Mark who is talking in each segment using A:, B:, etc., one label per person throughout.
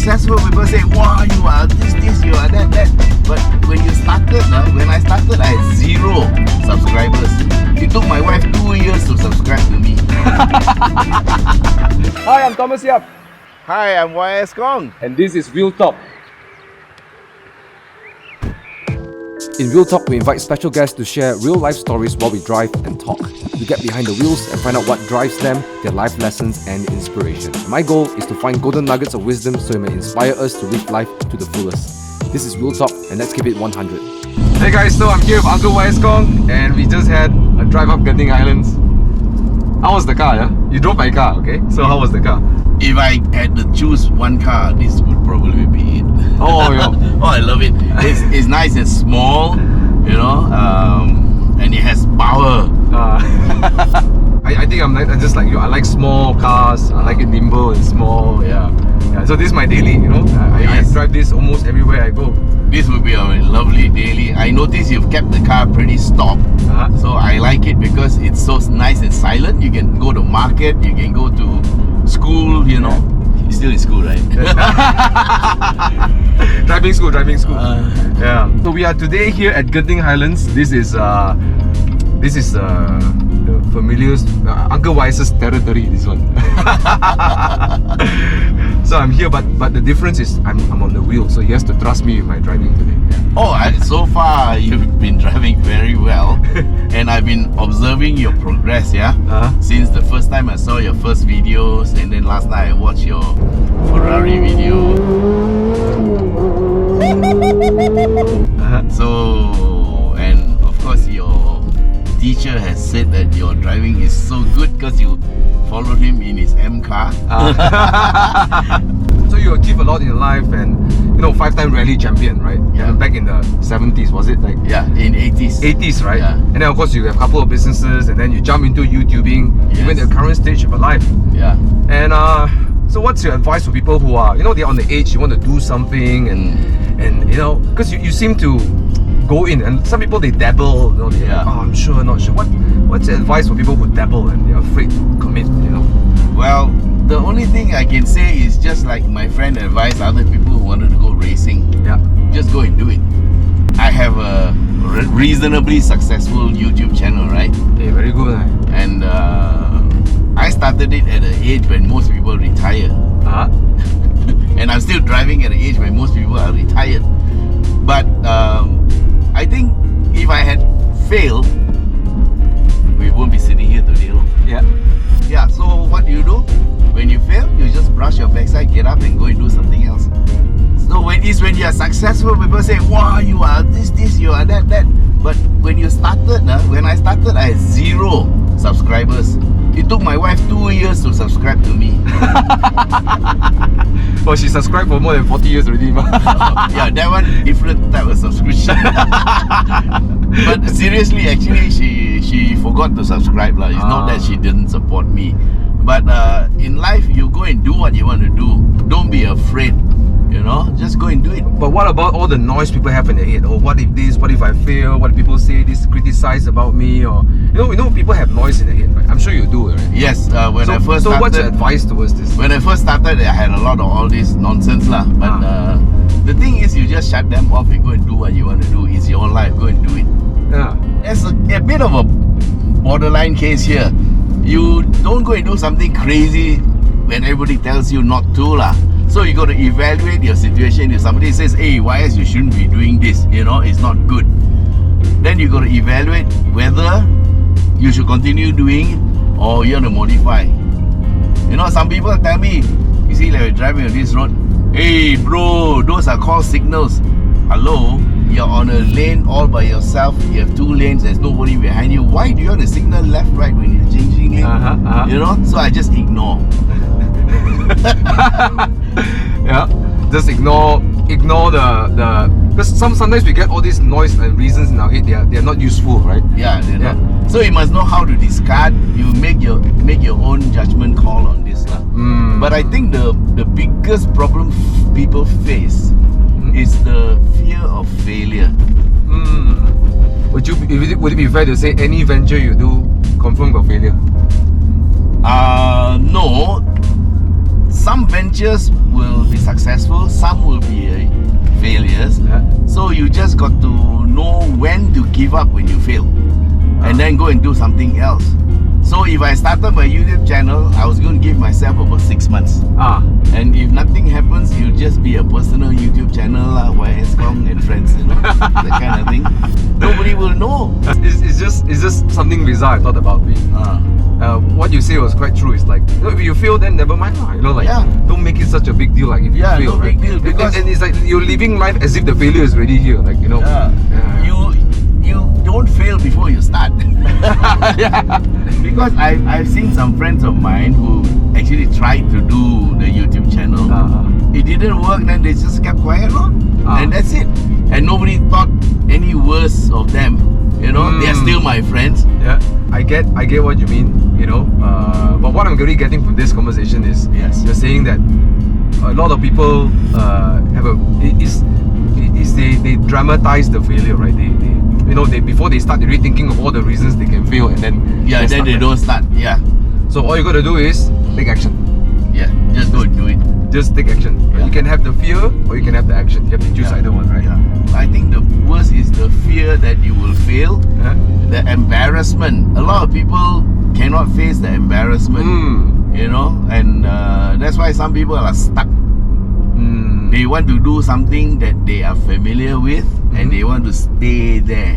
A: successful, people say, wow, you are this, you are that. But when you started, when I started, I had 0 subscribers. It took my wife 2 years to subscribe to me.
B: Hi, I'm Thomas Yap.
A: Hi, I'm YS Khong.
B: And this is Wheel Talk. In Wheel Talk, we invite special guests to share real-life stories while we drive and talk. We get behind the wheels and find out what drives them, their life lessons and inspiration. My goal is to find golden nuggets of wisdom so it may inspire us to live life to the fullest. This is Wheel Talk, and let's keep it 100. Hey guys, so I'm here with Uncle YS Khong, and we just had a drive up Genting Highlands. How was the car? Yeah? You drove my car, okay? So how was the car?
A: If I had to choose one car, this would probably be it.
B: Oh, yeah.
A: Oh, I love it. It's nice and small, you know, and it has power.
B: I think I'm just like you. I like small cars. I like it nimble and small. Yeah. So this is my daily. You know, I drive this almost everywhere I go.
A: This would be a lovely daily. I notice you've kept the car pretty stock, so I like it because it's so nice and silent. You can go to market, you can go to school. You know, you're still in school, right?
B: Driving school. Yeah. So we are today here at Genting Highlands. This is the familiar Uncle YS's territory. This one. So I'm here, but the difference is I'm on the wheel, so he has to trust me with my driving today. Yeah.
A: Oh, so far you've been driving very well, and I've been observing your progress. Yeah, since the first time I saw your first videos, and then last night I watched your Ferrari video. So, and of course your teacher has said that your driving is so good because you followed him in his M car.
B: So you achieve a lot in life, and 5-time rally champion, right?
A: Yeah.
B: Back in the 70s, was it?
A: Yeah, in 80s.
B: 80s, right?
A: Yeah.
B: And then of course you have a couple of businesses, and then you jump into YouTubing.
A: Yes.
B: Even the current stage of your life.
A: Yeah.
B: And so what's your advice for people who are, they're on the age, you want to do something, and because you seem to go in, and some people they dabble, they're like, oh, I'm sure, not sure. What's the advice for people who dabble and they're afraid to commit,
A: Well, the only thing I can say is just like my friend advised other people who wanted to go racing.
B: Yeah.
A: Just go and do it. I have a reasonably successful YouTube channel, right?
B: Yeah, very good.
A: And I started it at an age when most people retire. And I'm still driving at an age when most people are retired. But I think if I had failed, we won't be sitting here today. Yeah, so what do? When you fail, you just brush your backside, get up and go and do something else. So when you are successful, people say, wow, you are this, you are that. But when you started, when I started, I had 0 subscribers. It took my wife 2 years to subscribe to me.
B: Well, she subscribed for more than 40 years already.
A: Yeah, that one different type of subscription. But seriously, actually, she forgot to subscribe. It's not that she didn't support me. But in life, you go and do what you want to do. Don't be afraid. Just go and do it.
B: But what about all the noise people have in their head? Or what if this? What if I fail? What if people say this, criticize about me? Or people have noise in their head, right? I'm sure you do, right?
A: Yes. I first started.
B: So what's your advice towards this?
A: When I first started, I had a lot of all this nonsense, lah. But the thing is, you just shut them off and go and do what you want to do. It's your life. Go and do it.
B: Yeah.
A: There's a bit of a borderline case here. You don't go and do something crazy when everybody tells you not to, lah. So you got to evaluate your situation. If somebody says, hey, YS, you shouldn't be doing this, it's not good, then you got to evaluate whether you should continue doing it or you want to modify. Some people tell me, you see, like, we're driving on this road, hey bro, those are called signals. Hello, you're on a lane all by yourself, you have 2 lanes, there's nobody behind you. Why do you want to signal left, right when you're changing lane? So I just ignore.
B: Yeah, just ignore the because sometimes we get all these noise and reasons in our head. They are not useful, right?
A: Yeah, they're not. So you must know how to discard. You make your own judgment call on this, lah. But I think the biggest problem people face is the fear of failure. Would
B: it be fair to say any venture you do confirm got failure?
A: No. some ventures will be successful, some will be failures. So you just got to know when to give up when you fail, and then go and do something else. So if I started my YouTube channel, I was going to give myself about 6 months. And if nothing happens, it'll just be a personal YouTube channel, YS Khong and friends, you know, that kind of thing. Nobody will know.
B: It's just something bizarre I thought about me. What you say was quite true. It's like, you know, if you fail, then never mind, you know, like don't make it such a big deal. Like if you fail,
A: no big deal, because
B: and it's like you're living life as if the failure is already here. Like, you know,
A: you don't fail before you start. Because I've seen some friends of mine who actually tried to do the YouTube channel. It didn't work, then they just kept quiet, and that's it. And nobody thought any worse of them. You know, they're still my friends.
B: Yeah, I get what you mean. You know, but what I'm really getting from this conversation is, you're saying that a lot of people they dramatize the failure, right? They before they start, they're really thinking of all the reasons they can fail, and then
A: they don't start.
B: So all you got to do is take action.
A: Just go and do it.
B: Just take action. You can have the fear or you can have the action. You have to choose either one, right?
A: I think the worst is the fear that you will fail, the embarrassment. A lot of people cannot face the embarrassment, you know, and that's why some people are stuck. They want to do something that they are familiar with, and they want to stay there,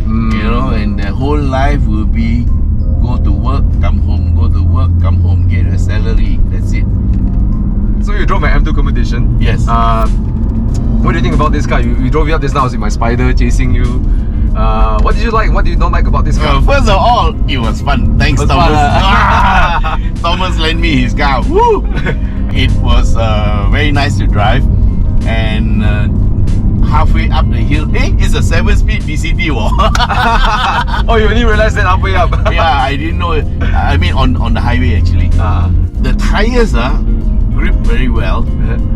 A: you know, and their whole life will be go to work, come home, go to work, come home, get a salary, that's it.
B: So you drove my M2 Competition.
A: Yes.
B: What do you think about this car? You drove it up just now. I was in my Spider chasing you. What did you like? What did you not like about this car?
A: First of all, it was fun. Thanks, Thomas. Thomas lent me his car. Woo! It was very nice to drive, and halfway up the hill, it's a 7-speed DCT.
B: Oh, you only realized that halfway up?
A: I didn't know. I mean, on the highway actually. The tires grip very well,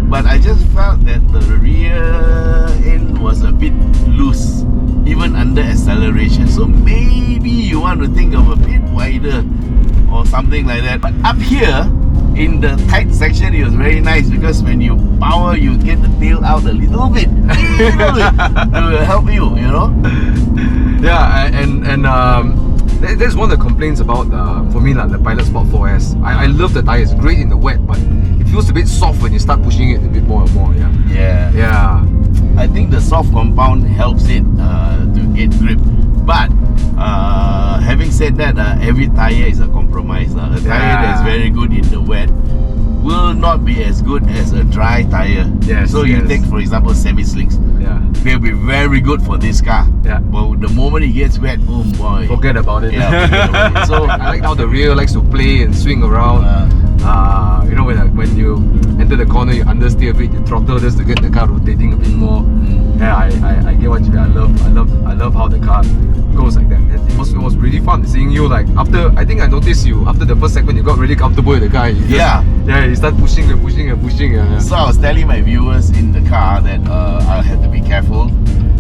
A: but I just felt that the rear end was a bit loose, even under acceleration. So maybe you want to think of a bit wider or something like that. But up here, in the tight section, it was very nice because when you power, you get the tail out a little bit to help you, you know.
B: That's one of the complaints about for me, like the Pilot Sport 4S. I love the tire; it's great in the wet, but it feels a bit soft when you start pushing it a bit more and more.
A: I think the soft compound helps it to get grip, but having said that, every tire is a compromise. A tire that's very good in the wet will not be as good as a dry tire. You take, for example, semi-slicks. They'll be very good for this car. But the moment it gets wet, oh boy,
B: forget about it.
A: Forget about it. So
B: I like how the rear likes to play and swing around. You know, when you enter the corner, you understeer a bit, you throttle just to get the car rotating a bit more. I get what you mean. I love how the car goes like that. It was really fun seeing you, like, after, I think I noticed you after the first segment, you got really comfortable with the car. You start pushing and pushing and pushing.
A: So I was telling my viewers in the car that I'll have to be careful,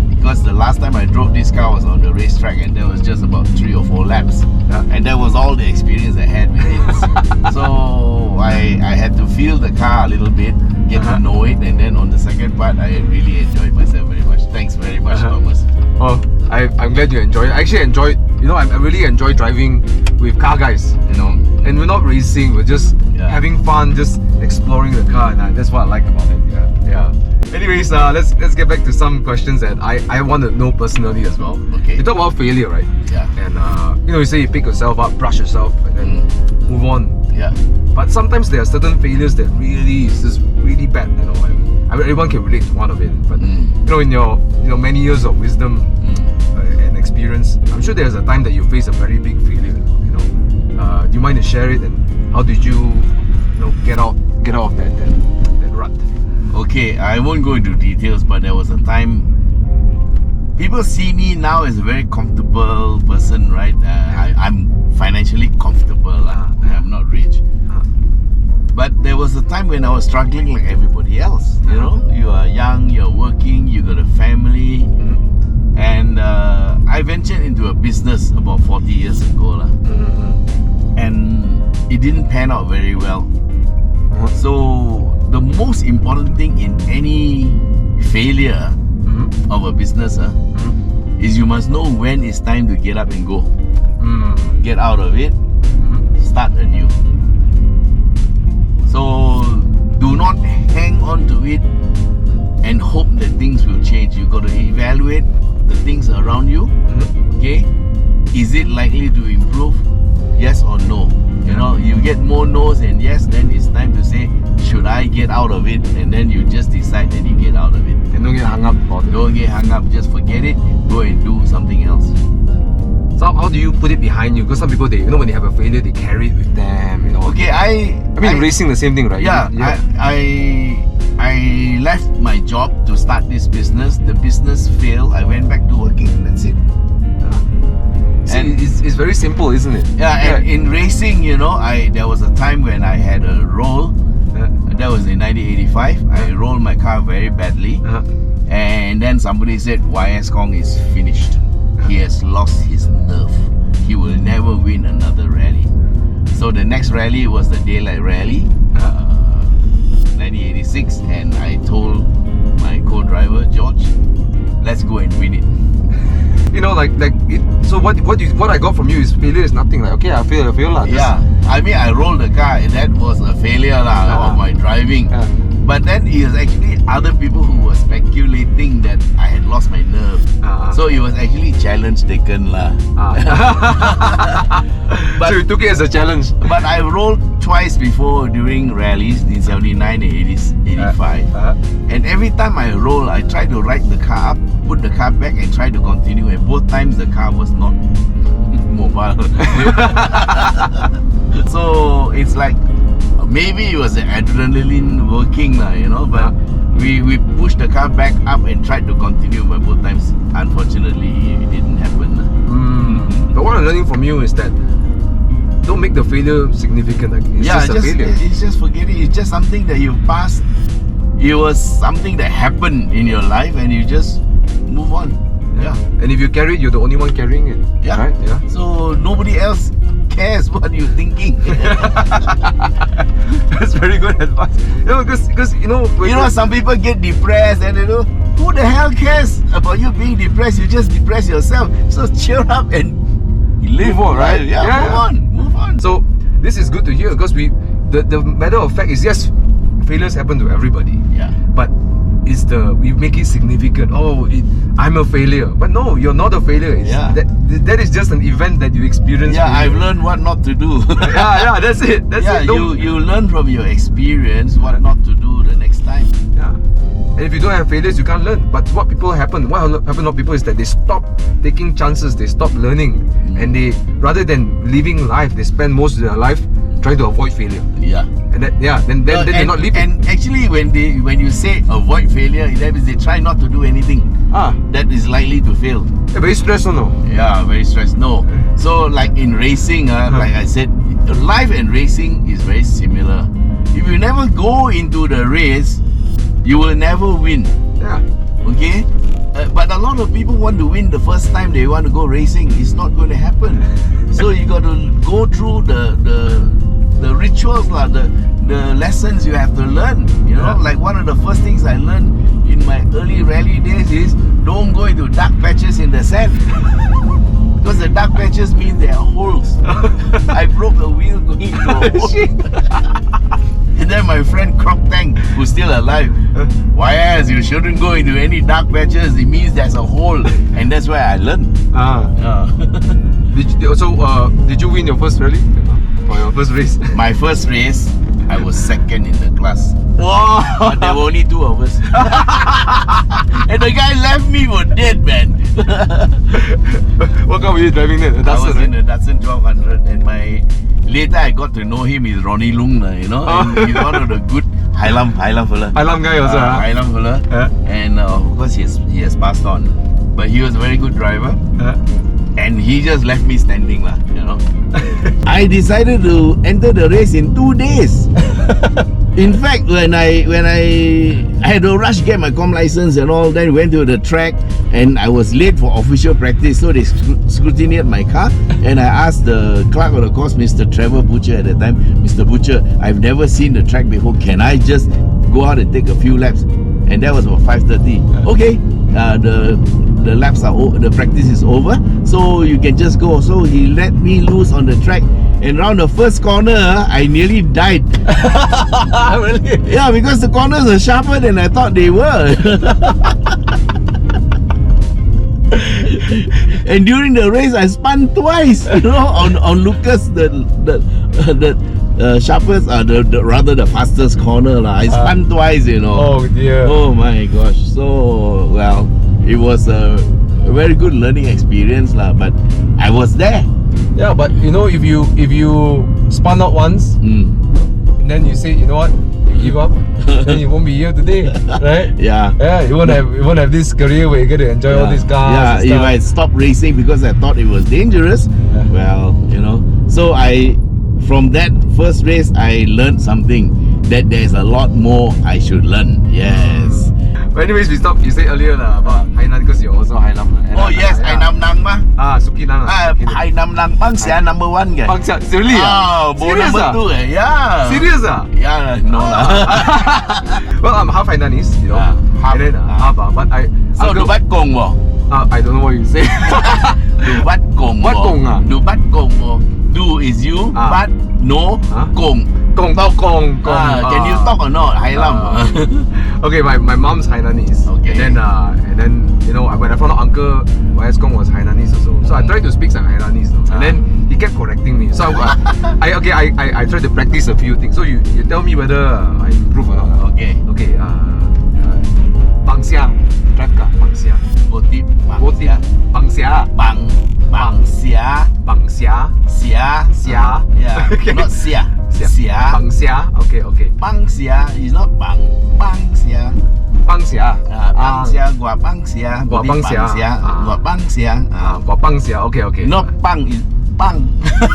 A: because the last time I drove this car was on the racetrack, and there was just about 3 or 4 laps, and that was all the experience I had with it. So I had to feel the car a little bit, get to know it, and then on the second part, I really enjoyed myself very much. Thanks very much, Thomas.
B: Oh, I'm glad you enjoyed it. I actually enjoyed, you know, I really enjoy driving with car guys, you know, and we're not racing, we're just having fun, just exploring the car, and that's what I like about it. Anyways, let's get back to some questions that I want to know personally as well.
A: Okay.
B: You talk about failure, right? And you know, you say you pick yourself up, brush yourself, and then move on. But sometimes there are certain failures that really is just really bad, you know. And everyone can relate to one of it. But you know, in your many years of wisdom and experience, I'm sure there's a time that you face a very big failure. You know, do you mind to share it? And how did you get out of that rut?
A: Okay, I won't go into details, but there was a time. People see me now as a very comfortable person, right? I'm financially comfortable. I'm not rich. But there was a time when I was struggling like everybody else. You know, you are young, you're working, you got a family, and I ventured into a business about 40 years ago, and it didn't pan out very well. So the most important thing in any failure of a business is you must know when it's time to get up and go. Get out of it, start anew. So do not hang on to it and hope that things will change. You got to evaluate the things around you. Okay, is it likely to improve? Yes or no? You know, you get more no's and yes, then it's time to say, should I get out of it? And then you just decide and you get out of it.
B: And don't get hung up about it.
A: Don't get hung up, just forget it, go and do something else.
B: So how do you put it behind you? Because some people, they when they have a failure, they carry it with them.
A: Okay,
B: I mean, racing the same thing, right?
A: Yeah, I left my job to start this business. The business failed. I went back to working. That's it.
B: And it's very simple, isn't it?
A: Yeah, and in racing, there was a time when I had a roll. That was in 1985. I rolled my car very badly, and then somebody said YS Khong is finished. He has lost his nerve. He will never win another rally. So the next rally was the Daylight Rally, 1986, and I told my co-driver George, let's go and win it.
B: So what I got from you is failure is nothing. Like, okay, I fail lah.
A: Yeah, I mean, I rolled the car, and that was a failure of my driving. But then it was actually other people who were speculating that I had lost my nerve. So it was actually challenge taken lah.
B: So you took it as a challenge.
A: But I rolled twice before during rallies in 79 and 85. And every time I roll, I try to ride the car up, put the car back and try to continue. And both times the car was not mobile. So it's like, maybe it was the adrenaline working, but we pushed the car back up and tried to continue, but both times, unfortunately, it didn't happen.
B: But what I'm learning from you is that don't make the failure significant. It's just a failure.
A: It's just forget it. It's just something that you passed. It was something that happened in your life, and you just move on. Yeah.
B: And if you carry it, you're the only one carrying it.
A: Yeah.
B: Right? Yeah.
A: So nobody else cares what you're thinking.
B: That's very good advice. Because
A: some people get depressed and who the hell cares about you being depressed? You just depress yourself. So cheer up and live
B: on, right?
A: Yeah, move on.
B: So this is good to hear because the matter of fact is, yes, failures happen to everybody.
A: Yeah.
B: But we make it significant. I'm a failure, but no, you're not a failure. That is just an event that you experience.
A: Yeah, I've learned what not to do.
B: yeah, that's it. That's it.
A: You learn from your experience what not to do the next time.
B: Yeah. And if you don't have failures, you can't learn. But what happens to a lot of people is that they stop taking chances, they stop learning, and they, rather than living life, they spend most of their life trying to avoid failure. Yeah. And then they're not living.
A: And actually, when you say avoid failure, that means they try not to do anything that is likely to fail.
B: Yeah, very stressed, no?
A: Yeah, very stressed. No. So like in racing, like I said, life and racing is very similar. If you never go into the race, you will never win.
B: Yeah.
A: Okay? But a lot of people want to win the first time they want to go racing. It's not going to happen. So you got to go through the rituals, the lessons you have to learn. Like one of the first things I learned in my early rally days is don't go into dark patches in the sand. Because the dark patches mean there are holes. I broke a wheel going into a hole. And then my friend Crop Tank, who's still alive, YS, you shouldn't go into any dark patches. It means there's a hole. And that's where I learned.
B: Did you win your first rally? Or your first race?
A: My first race, I was second in the class.
B: Wow!
A: But there were only two of us. And the guy left me for dead, man.
B: What car were you driving then?
A: I was in a Datsun 1200, and later I got to know him. He's Ronnie Lung, and he's one of the good Highlands fella.
B: Highlands guy also.
A: Highlands fella. And of course he has passed on, but he was a very good driver. And he just left me standing I decided to enter the race in 2 days. In fact, when I had to rush get my comm license and all, then went to the track and I was late for official practice, so they scrutinized my car and I asked the clerk of the course, Mr. Trevor Butcher at the time, Mr. Butcher, I've never seen the track before, can I just go out and take a few laps? And that was about 5:30. Okay, the laps are over, the practice is over, so you can just go. So he let me loose on the track, and around the first corner, I nearly died.
B: Really?
A: Yeah, because the corners are sharper than I thought they were. And during the race, I spun twice. You know, on Lucas, the sharpest, rather the fastest corner lah. I spun twice. You know.
B: Oh dear.
A: Oh my gosh. So well, it was a very good learning experience lah. But I was there.
B: Yeah, but you know, if you spun out once, and then you say, you know what, you give up, then you won't be here today, right?
A: Yeah.
B: Yeah, you won't have this career where you get to enjoy all these cars.
A: Yeah,
B: and
A: if
B: stuff.
A: I stopped racing because I thought it was dangerous, well, you know. So from that first race, I learned something, that there's a lot more I should learn. Yes.
B: But anyways, we stopped. You said earlier about Hainan because you're also Highlands.
A: Oh yes, Hainam Nang mah.
B: Sukinang.
A: Hainam Nang Pangsia number 1 kan?
B: Pangsia, really?
A: Serious number 2 Yeah.
B: Serious
A: Yeah, no lah.
B: Well, I'm half Hainanese, you know.
A: Half.
B: And then half, but I.
A: So Dubat Kong mo.
B: I don't know what you say.
A: Dubat Kong mo.
B: What Kong
A: Dubat Kong mo. Du is you, but no Kong.
B: Kong.
A: Can you talk or not? Highlands.
B: Okay, my mom's Hainanese.
A: Okay.
B: And then you know, when I found out Uncle YS Khong was Hainanese also, so I tried to speak some Hainanese, and then he kept correcting me. So I tried to practice a few things. So you tell me whether I improve or not.
A: Okay.
B: Okay. Bangsia, drive car. Bangsia.
A: Botip.
B: Bangsia.
A: Bangsia. Sia. Yeah. Not sia. Sia.
B: Bangsia. Okay.
A: Bangsia is not bang. Bangsia.
B: Bangsia.
A: Bangsia. Gua bangsia.
B: Gua bangsia.
A: Gua bangsia.
B: Gua bangsia. Okay.
A: Not pang is pang.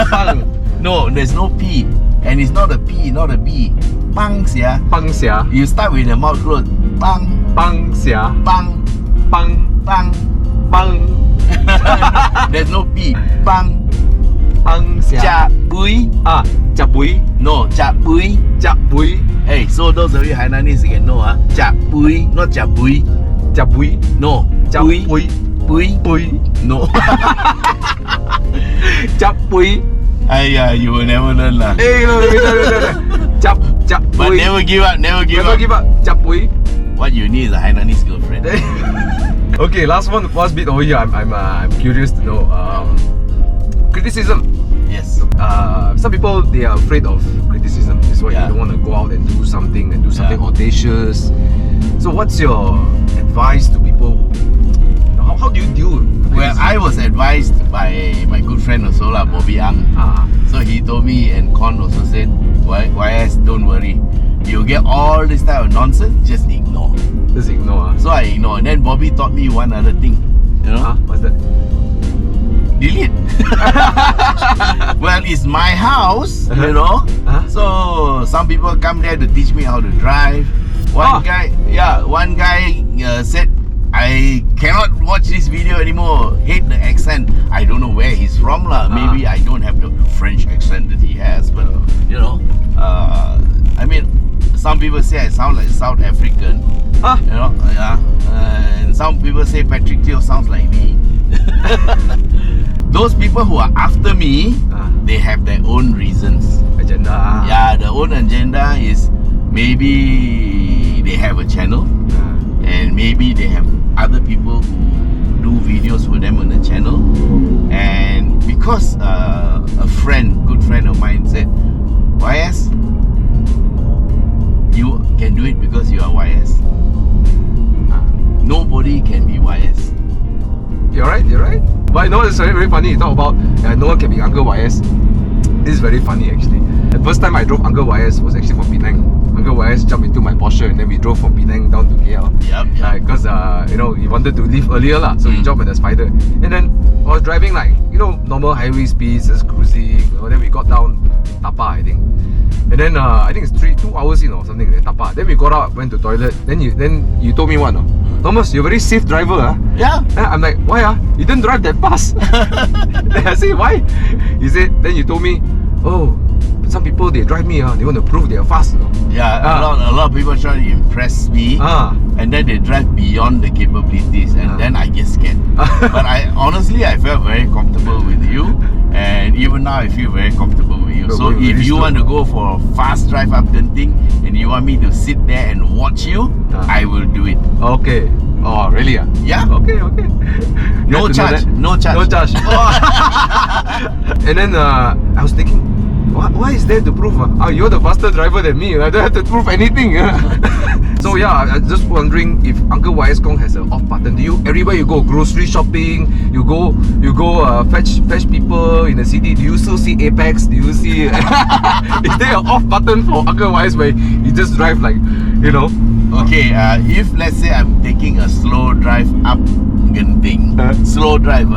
B: Pang.
A: No, there's no P. And it's not a P, not a B. Bangsia.
B: Bangsia.
A: You start with the mouth closed. Bang.
B: Bangsia.
A: Bang.
B: Bang.
A: Bang.
B: Bang.
A: There's no P. Bang.
B: Bangsia.
A: Jabui.
B: Jabui.
A: No, Jabui.
B: Jabui.
A: Hey, so those of you Hainanese you can know Jabui, not Jabui.
B: Jabui.
A: No.
B: Jabui.
A: Bui. No.
B: Jabui.
A: You will never learn lah.
B: Hey, no. Jabui.
A: But never give up.
B: Never give up. Jabui.
A: What you need is a Hainanese girlfriend.
B: Okay, last bit over here. I'm curious to know. Criticism.
A: Yes.
B: Some people, they are afraid of criticism. That's why you don't want to go out and do something audacious. So what's your advice to people? How do you deal with criticism?
A: Well, I was advised by my good friend also lah, Bobby Ang. So he told me, and Con also said, YS, don't worry. You get all this type of nonsense, just ignore.
B: Just ignore.
A: So I ignore. And then Bobby taught me one other thing. You know?
B: What's that?
A: Delete. Well, it's my house, you know. So some people come there to teach me how to drive. One guy said, I cannot watch this video anymore. Hate the accent. I don't know where he's from lah. Maybe I don't have the French accent that he has, but you know, I mean, some people say I sound like South African. You know, and some people say Patrick Teo sounds like me. Those people who are after me, they have their own reasons.
B: Agenda.
A: Yeah, the own agenda is maybe they have a channel, and maybe they have other people who do videos for them on the channel. And because a good friend of mine said, YS, you can do it because you are YS. Nobody can be YS.
B: You're right. But you know, it's very, very funny. You talk about no one can be Uncle YS. This is very funny actually. The first time I drove Uncle YS was actually from Penang. Uncle Uncle YS jumped into my Porsche and then we drove from Penang down to KL.
A: Yep.
B: Because you know, he wanted to leave earlier lah, so he jumped in the Spider. And then I was driving like, you know, normal highway speeds, just cruising. You know, then we got down in Tapa, I think. And then I think it's 2 hours in or something in Tapa. Then we got out, went to toilet. Then you told me what? No? Thomas, you're a very safe driver, huh?
A: Yeah.
B: Then I'm like, why? You didn't drive that fast. Then I say, why? He said, then you told me, oh, some people they drive me, they want to prove they are fast. You know?
A: Yeah, a lot of people try to impress me, and then they drive beyond the capabilities, and then I get scared. But honestly, I felt very comfortable with you, and even now I feel very comfortable with you. So if you want to go for a fast drive up Genting, and you want me to sit there and watch you, I will do it.
B: Okay. Oh, really?
A: Yeah.
B: Okay.
A: No charge.
B: No charge. And then I was thinking, why is there to prove? You're the faster driver than me. I don't have to prove anything. So yeah, I'm just wondering if Uncle YS Khong has an off button. Do you, everywhere you go, grocery shopping, you go fetch people in the city, do you still see Apex? Do you see is there an off button for Uncle YS where you just drive like, you know?
A: Okay, if let's say I'm taking a slow drive up Genting, slow drive,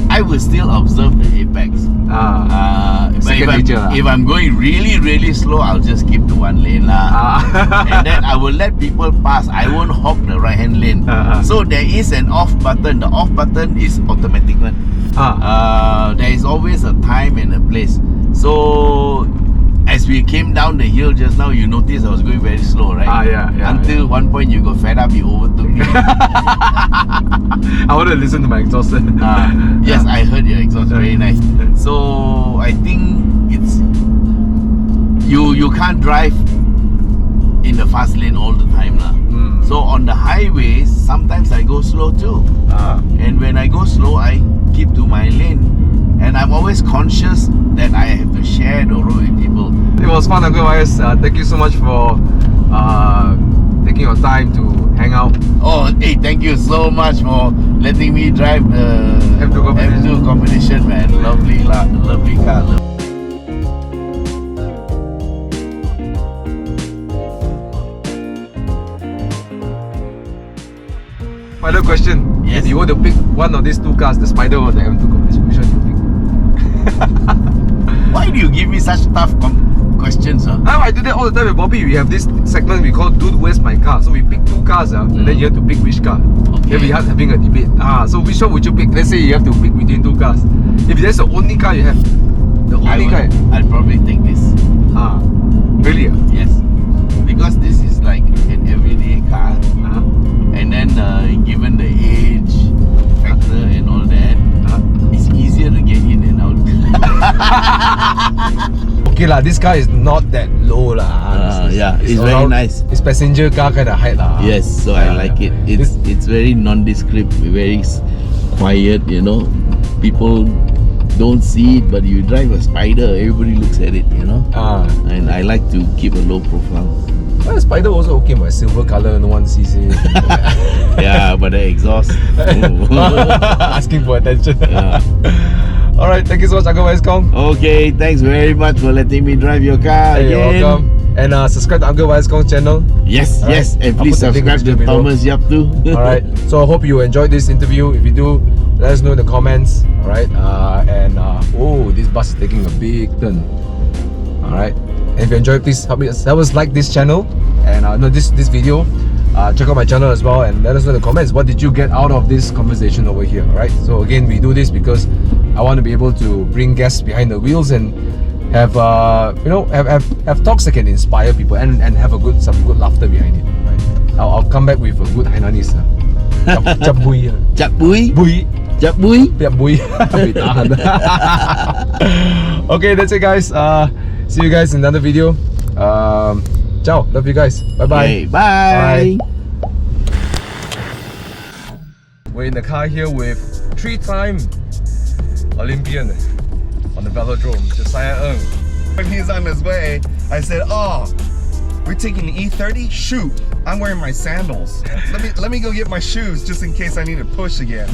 A: I will still observe the Apex. But if I'm going really slow, I'll just keep to one lane lah. And then I will let people pass. I won't hog the right hand lane. So there is an off button. The off button is automatic one. There is always a time and a place. So as we came down the hill just now, you noticed I was going very slow, right?
B: Yeah.
A: Until one point you got fed up, you overtook me.
B: I want to listen to my exhaust.
A: Yes, I heard your exhaust, very nice. So I think it's you can't drive in the fast lane all the time lah. So on the highways, sometimes I go slow too. And when I go slow, I keep to my lane. And I'm always conscious that I have to share the road with people.
B: It was fun, Uncle YS. Thank you so much for taking your time to hang out.
A: Oh, hey, thank you so much for letting me drive the M2 Competition, man. Lovely car.
B: Final question.
A: Yes.
B: If you were to pick one of these two cars, the Spider or the M2 Competition, which one do you pick?
A: Why do you give me such tough questions?
B: I do that all the time with Bobby. We have this segment we call Dude, Where's My Car? So we pick two cars and then you have to pick which car. Then we are having a debate. So which one would you pick? Let's say you have to pick between two cars. If that's the only car you have,
A: I'd probably take this.
B: Really?
A: Yes. Because this is like an everyday car. And then given the age factor and all that, it's easier to get in and out.
B: Okay lah, this car is not that low lah.
A: It's very nice.
B: It's passenger car kind of height lah.
A: Yes, so I like it. It's very nondescript, very quiet, you know. People don't see it, but you drive a Spider, everybody looks at it, you know. And I like to keep a low profile.
B: Well, Spider also okay, my silver color, no one sees it.
A: Yeah, but the exhaust.
B: Asking for attention. Alright, thank you so much, Uncle YS Khong.
A: Okay, thanks very much for letting me drive your car again.
B: You're welcome. And subscribe to Uncle YS Khong's channel.
A: Yes, and please subscribe to Thomas Yap too.
B: Alright, so I hope you enjoyed this interview. If you do, let us know in the comments. Alright, oh, this bus is taking a big turn. Alright, and if you enjoyed, please help us like this channel and this video. Check out my channel as well and let us know in the comments what did you get out of this conversation over here. Alright, so again, we do this because I want to be able to bring guests behind the wheels and have have talks that can inspire people and have some good laughter behind it. Right? I'll come back with a good Hainanese. Japbui. Okay, that's it, guys. See you guys in another video. Ciao. Love you guys. Bye-bye.
A: Okay, bye.
B: We're in the car here with 3-time Olympian on the velodrome, Josiah Ng.
C: When he's on his way, I said, "Oh, we're taking the E30? Shoot, I'm wearing my sandals. Let me go get my shoes just in case I need to push again."